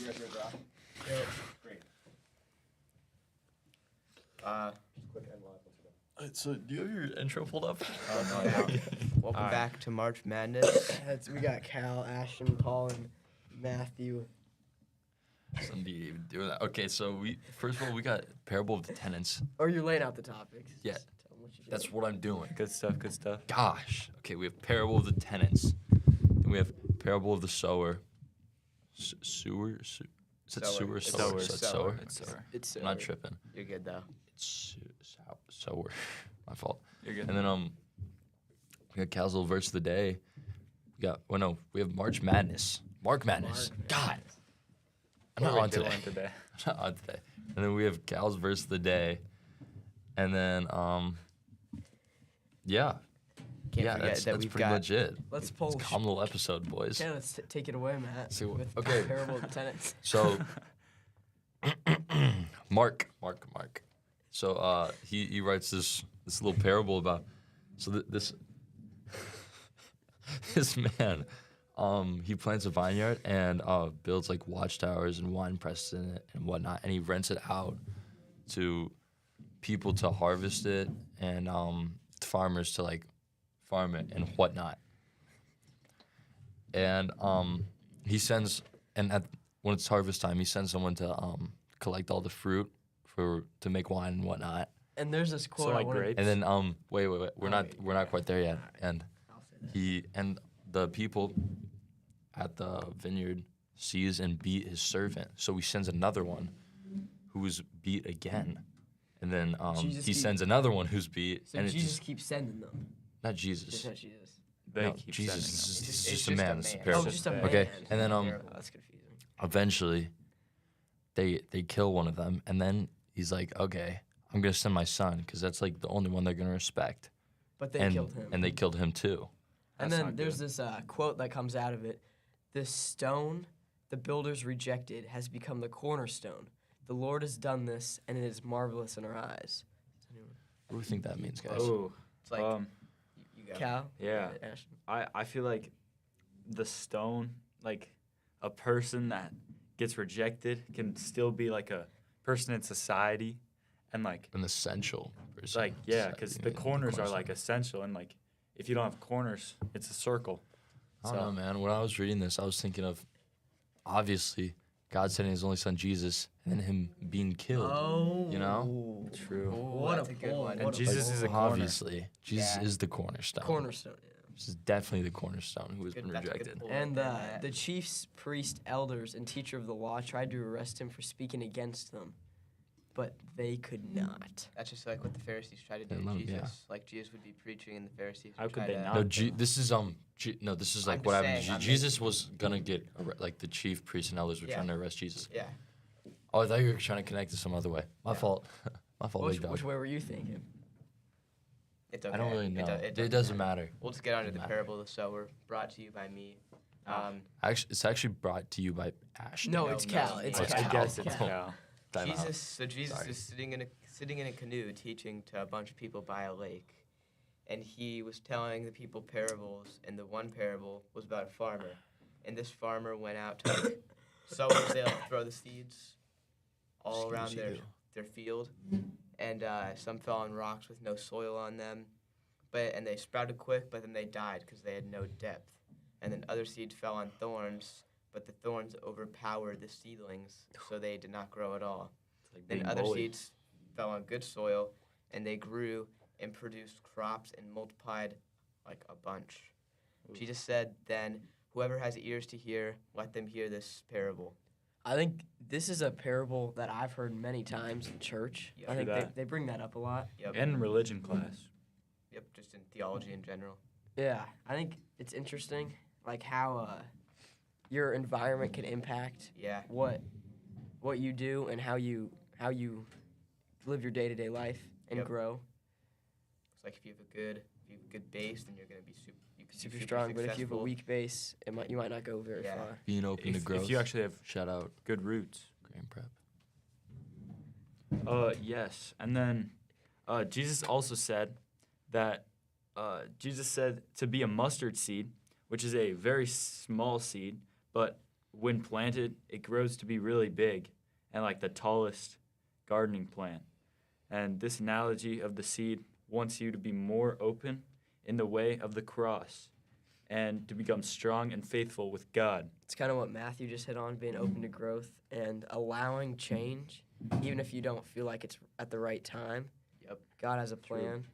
You guys ready to rock? Yep. Great. Just Click end live once again. So do you have your intro pulled up? Oh, no, no. Welcome Alright. back to March Madness. We got Cal, Ashton, Paul, and Matthew. Somebody even doing that. Okay, so first of all we got Parable of the Tenants. Or you're laying out the topics. Yeah. Just tell 'em what you're That's doing. what I'm doing. Good stuff, good stuff. Gosh. Okay, we have Parable of the Tenants. Then we have Parable of the Sower. Sewer? Is it Sower. sewer? It's Sower. sower. So it's Sower. sower. It's sour. It's I'm not tripping. You're good though. It's sower. My fault. You're good. And then we got Cal's little verse of the day. We have March Madness. Mark Madness. God. I'm not on today. today. I'm not on today. And then we have Cal's verse of the day. And then yeah. Can't Yeah, forget that's that we've pretty got much it. Let's It's pull. a calm little episode, boys. Okay, let's take it away, Matt. See what- with okay. Parable of the Tenants. So Mark. So he writes this little parable about this this man he plants a vineyard and builds like watchtowers and wine presses in it and whatnot, and he rents it out to people to harvest it and farmers to like farm it and whatnot. And he sends when it's harvest time, he sends someone to collect all the fruit to make wine and whatnot. And there's this quote. like I wanna- grapes? And then wait, we're wait. not quite there yet. And I'll say that. he and the people at the vineyard sees and beat his servant. So he sends another one who's beat again. And then Jesus he keep- sends another one who's beat. So and Jesus it's just, keeps sending them. not Jesus. Just not Jesus. They No, keep Jesus. sending It's them. just, It's just a just a man. It's a man. parable. Oh, just a man. Okay, and then Oh, that's confusing. eventually they kill one of them, and then he's like, okay, I'm gonna send my son because that's like the only one they're gonna respect. But they and killed him. and they killed him too. And That's then not there's good. this quote that comes out of it. The stone the builders rejected has become the cornerstone. The Lord has done this, and it is marvelous in our eyes. What do you think that means, guys? Oh, It's like you go. Cal? yeah. Ashton? I feel like the stone, like a person that gets rejected can still be like a person in society, and like An essential person. like yeah, because the corners are like essential, and like if you don't have corners, it's a circle. I don't know, man. When I was reading this, I was thinking of obviously God sending His only Son Jesus, and then Him being killed. Oh. You know? True. What That's a a good pull. one. And What a Jesus pull. is a corner. Obviously, Jesus Yeah. is the cornerstone. cornerstone. Yeah. This is definitely the cornerstone who has Good- been that's a good rejected. pull And right there, Matt. the chiefs, priests, elders, and teacher of the law tried to arrest him for speaking against them, but they could not. That's just like what the Pharisees tried to do They to love- Jesus. yeah. Like Jesus would be preaching, and the Pharisees How would could try they to. not? No, this is this is like I'm what just happened. saying, I'm Jesus was gonna get like the chief priests and elders were Yeah. trying to arrest Jesus. Yeah. Oh, I thought you were trying to connect to some other way. My Yeah. fault. My fault. Which, big dog. which way were you thinking? It's okay. I don't really know. It It doesn't matter. We'll just get on to the Doesn't matter. parable of the sower, brought to you by me. Actually, it's actually brought to you by Ash. No, No, it's no, Cal. no. It's Oh, it's I Cal. guess it's Cal. Cal. Time out. Jesus Sorry. is sitting in a canoe teaching to a bunch of people by a lake, and he was telling the people parables. And the one parable was about a farmer, and this farmer went out to like, sowers. They like throw the seeds all around Excuse you. their field, and some fell on rocks with no soil on them, and they sprouted quick, but then they died because they had no depth. And then other seeds fell on thorns, but the thorns overpowered the seedlings, so they did not grow at all. It's like Then being other bullied. seeds fell on good soil, and they grew and produced crops and multiplied like a bunch. Ooh. Jesus said, then, whoever has ears to hear, let them hear this parable. I think this is a parable that I've heard many times in church. Yeah. I think True that. they bring that up a lot. Yep. And religion class. Yep, just in theology in general. Yeah, I think it's interesting, like how your environment can impact Yeah. what you do and how you live your day-to-day life and Yep. grow. It's like if you have a good base, then you're gonna be Super strong, but if you have a weak base, you might not go very Yeah. far. Being open to growth. If you actually have Shout out good roots. Grain Prep. Yes. And then Jesus also said that Jesus said to be a mustard seed, which is a very small seed, but when planted, it grows to be really big and like the tallest gardening plant. And this analogy of the seed wants you to be more open in the way of the cross and to become strong and faithful with God. It's kind of what Matthew just hit on, being open to growth and allowing change, even if you don't feel like it's at the right time. Yep. God has a True. plan.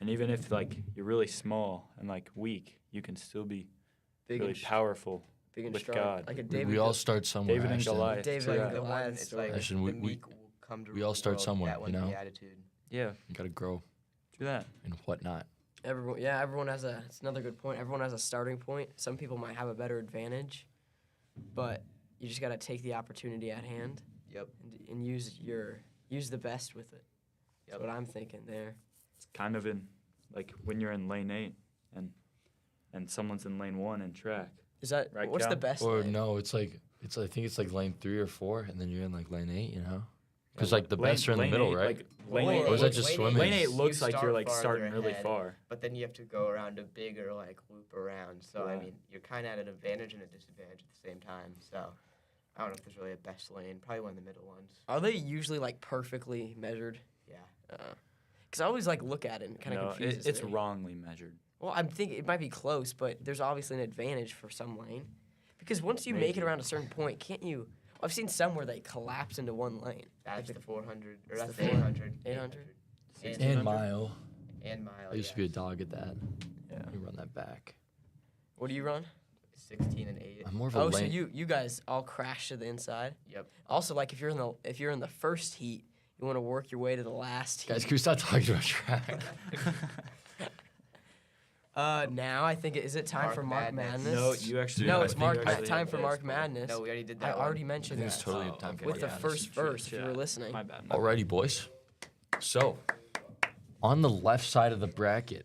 And even if like you're really small and like weak, you can still be Big really and powerful. big and with strong. God. Like a We, David. we all start somewhere. David and Ashton. Goliath. David True. and The one, Goliath it's story. like Ashton, the we- meek will come to we rule all the start world. somewhere, That one you know? beatitude. Yeah, You gotta grow do that. and whatnot. Everyone has a. It's another good point. Everyone has a starting point. Some people might have a better advantage, but you just got to take the opportunity at hand Yep. and use the best with it. That's Yep. what I'm thinking there. It's kind of in like when you're in lane 8 and someone's in lane 1 in track. Is that Right, what's Cal? the best? Or lane? no, it's like I think it's like lane 3 or 4, and then you're in like lane 8. You know, because Yeah, like the lane- best are in the lane middle, 8, right? Like, lane Or 8 Or is that looks- just lane eight- swimming? Lane 8 You looks like you're start like farther starting really ahead, far. But then you have to go around a bigger like loop around. So I Yeah. mean, you're kind of at an advantage and a disadvantage at the same time. So I don't know if there's really a best lane. Probably one of the middle ones. Are they usually like perfectly measured? Yeah. Because I always like look at it and kind of No, confuses it's me. wrongly measured. Well, I'm thinking it might be close, but there's obviously an advantage for some lane. Because once you make it Maybe. around a certain point, can't you? I've seen some where they collapse into one lane. That's Like the 400 or it's that's the the 800. 800? And, And mile. and mile. I used to be a yes. dog at that. Yeah. You run that back. What do you run? 16 and 8. I'm more of a Oh, so lane. you guys all crash to the inside. Yep. Also, like if you're in the first heat, you want to work your way to the last heat. Guys, can we stop talking about track? Now I think is it time Mark for Mark Madness. Madness? No, you actually. No, I it's think Mark. you It's actually time have for this. Mark Madness. No, we already did I that. already one. mentioned I think that. it's totally Oh, time okay. for With the Madness. first verse, if you Yeah. were listening. My bad. Alrighty, boys. So, on the left side of the bracket,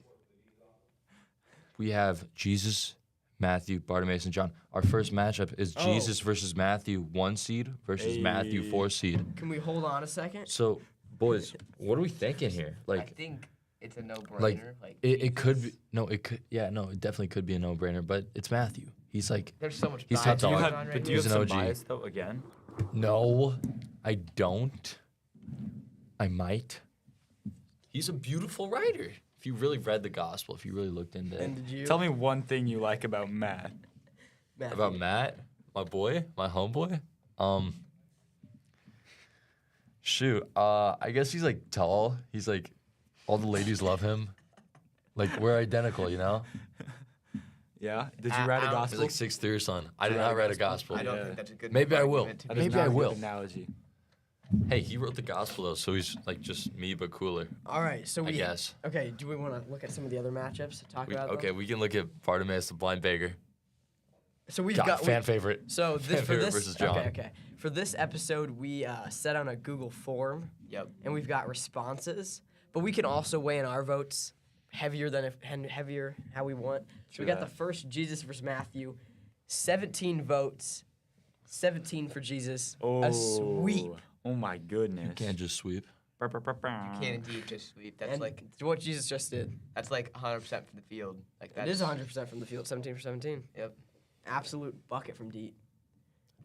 we have Jesus, Matthew, Bartimaeus, and John. Our first matchup is Oh. Jesus versus Matthew, 1 seed, versus Matthew, Hey. 4 seed. Can we hold on a second? So, boys, what are we thinking here? I Like, think it's a no-brainer. Like, it could Jesus. be, no, it could, yeah, no, it definitely could be a no-brainer, but it's Matthew. He's like, There's so much. He's bias top going dog. on right But do you He's have an some OG. bias though? Again, no, I don't. I might. He's a beautiful writer. If you really read the gospel, if you really looked into it. And did you? tell me one thing you like about Matt. Matthew. About Matt, my boy, my homeboy. Shoot. I guess he's like tall. He's like, all the ladies love him. Like we're identical, you know. Yeah. Did you write a He's He's gospel? like 6'3" or something. I did Write not a write a gospel. gospel. I don't Yeah. think that's a good. Maybe I will. argument to That be is Maybe not I a good will. Analogy. Hey, he wrote the gospel though, so he's like just me but cooler. All right, so I we. guess. Okay, do we want to look at some of the other matchups to talk about? Okay, them? we can look at Bartimaeus the blind beggar. So we've God, got fan favorite. So Fan this for favorite this versus John. okay. For this episode, we set on a Google form, Yep. and we've got responses. But we can also weigh in our votes heavier than heavier how we want. So True we got that. the first Jesus versus Matthew, 17 votes, 17 for Jesus, a sweep. Oh my goodness. You can't just sweep. You You can't indeed just sweep. That's And like what Jesus just did. 100% from the field. Like That that's is 100% from the field, 17 for 17. Yep. Absolute bucket from deep.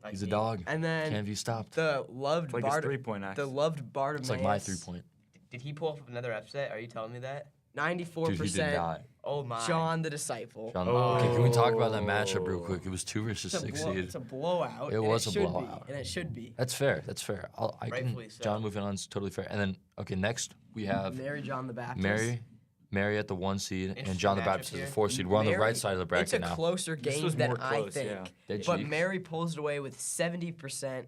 Like He's a me. dog. And then Can't be stopped. the loved It's like his Bart- 3-point axe. the loved Bartimaeus. It's like my 3-point. Did he pull off another upset? Are you telling me that? 94%. Dude, he did not. Oh my. John the disciple. John, Oh. okay, can we talk about that matchup real quick? It was 2 versus It's a, 6 blow- seed. it's a blowout. It and was a should blowout. Be, and it should be. That's fair. That's fair. I can. Rightfully so. John moving on is totally fair. And then okay, next we have Mary John the Baptist. Mary at the 1 seed and Interesting John the matchup Baptist at here. the 4 seed. We're on the Mary- right side of the bracket It's a now. closer This game was than more I close, think. yeah. Dead But cheeks. Mary pulls it away with 70%,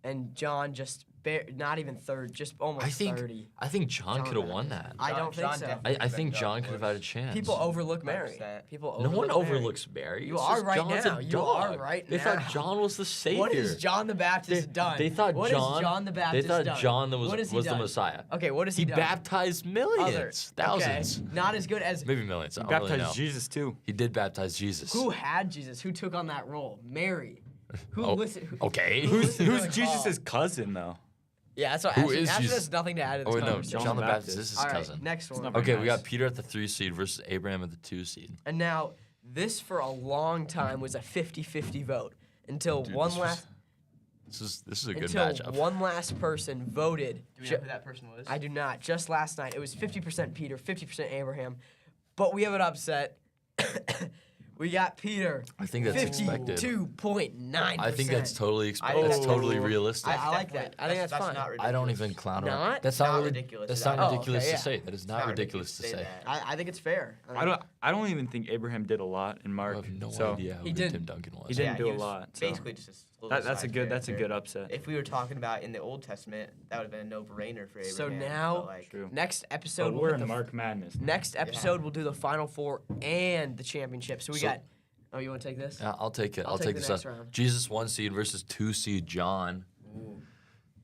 and John just not even third, just almost I think 30. John John could have won that. I don't think so. definitely I think could've John done could have worse. had a chance. People overlook Mary. 100%. People No overlook one Mary. overlooks Mary. You It's are just right John's now. a You are dog. right They now. thought John was the savior. What has John the Baptist done? They thought What John. has John the Baptist They thought done? John What has he was the done? Messiah. Okay, what has He he done? baptized millions, thousands, Okay, not as good as maybe millions. I He don't really baptized know. Jesus too. He did baptize Jesus. who had Jesus? Who took on that role? Mary. Who Oh, listened? okay. Who's Who's like, Jesus' cousin though? Yeah, that's what Who Ashton, is Ashton Jesus? has nothing to add to Oh this wait, no, conversation. John the Baptist is his All right, cousin. next one. not Okay, very we got nice. Peter at the 3 seed versus Abraham at the 2 seed. And now, this for a long time was a 50-50 vote. until Dude, one last This is a good until matchup. one last person voted. Do we know who that person was? I do not. Just last night, it was 50% Peter, 50% Abraham, but we have an upset. We got Peter. I think that's expected. 52.9%. I think that's totally I expected. think That's that's totally cool. realistic. I like that. I think that's fine. Not ridiculous. I don't even clown on Not? it. That's Not not, ridiculous. That's Is not that- Oh, ridiculous okay, to yeah. say. That is not ridiculous to say. that. I think it's fair. I don't even think Abraham did a lot in I Mark. have no so idea who He good did. Tim Duncan was. He didn't do he a was lot, so. Basically, just a little That's a side good character. upset. If we were talking about in the Old Testament, that would have been a no-brainer for Abraham. So now- but, like, True. Next But episode, we're we'll in hit the Mark Madness. next episode we'll do the Final Four and the championship. So we So- got. Oh, you want to take this? Yeah, I'll take it. I'll I'll take take the this next up. round. Jesus 1 seed versus 2 seed John.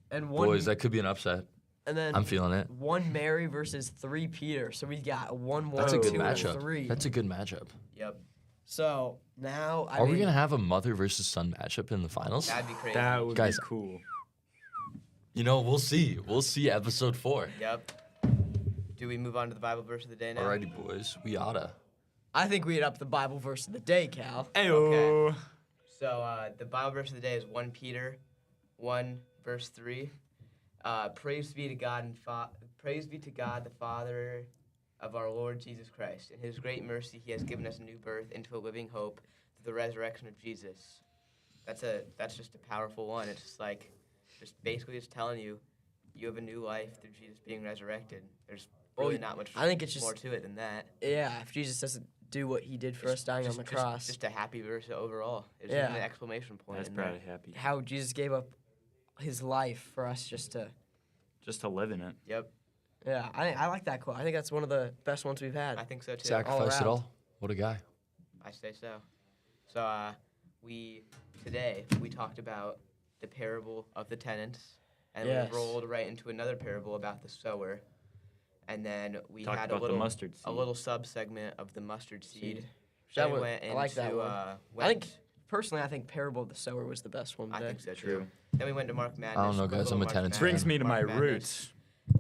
And one. Boys, that could be an upset. and then I'm feeling it. one Mary versus 3 Peter. So we got 1, 1, That's a good 2, and matchup. 3. That's a good matchup. yep, So now I Are mean, we gonna have a mother versus son matchup in the finals? that'd be crazy. That would Guys, be cool. You know, we'll see. We'll see episode 4. Yep. Do we move on to the Bible verse of the day now? Alrighty, boys. We oughta. I think we hit up the Bible verse of the day, Cal. Ayo. So the Bible verse of the day is 1 Peter 1 verse 3. Praise be to God praise be to God the Father of our Lord Jesus Christ. In his great mercy he has given us a new birth into a living hope through the resurrection of Jesus. That's just a powerful one. It's just like basically just telling you you have a new life through Jesus being resurrected. There's really not much I think it's more just to it than that. yeah. If Jesus doesn't do what he did for us dying on the cross, Just a happy verse overall. There's Yeah. even an exclamation point. That's in there. probably happy. how Jesus gave up his life for us just to. Just to live in it. Yep, Yeah, I like that quote. I think that's one of the best ones we've had. I think so too. Sacrifice it around. all. What a guy. I say so. So today we talked about the parable of the tenants, and Yes. we rolled right into another parable about the sower, and then we Talked had about the mustard a seed. little sub segment of the mustard seed. That Then we one- went I like that into, one. I I think personally, I think Parable of the Sower was the best one I today. think so True. too. Then we went to Mark Madness. I don't know, a guys. little I'm a March tenants Madness, Brings me to my Mark Madness. roots.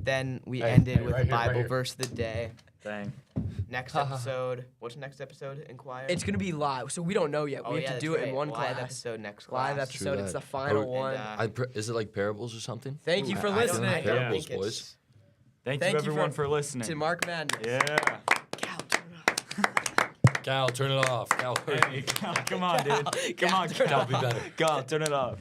Then we Hey, ended hey, with right the here, right Bible here. verse of the day. Dang. Next episode. What's next episode? Inquire. It's gonna be live, so we don't know yet. Oh, we yeah, have to do that's it in right. one Live class. episode next class. Live episode. It's that. the final Oh, one. and, Is it like parables or something? Thank you for I don't listening. think parables, think boys. it's- Thank Thank you you everyone for- for listening. To Mark Madness. Yeah. Cal, turn it off. Cal, turn it off. Cal, Hey, come on, dude. Come on, Cal, Cal. be better. Cal, turn it off.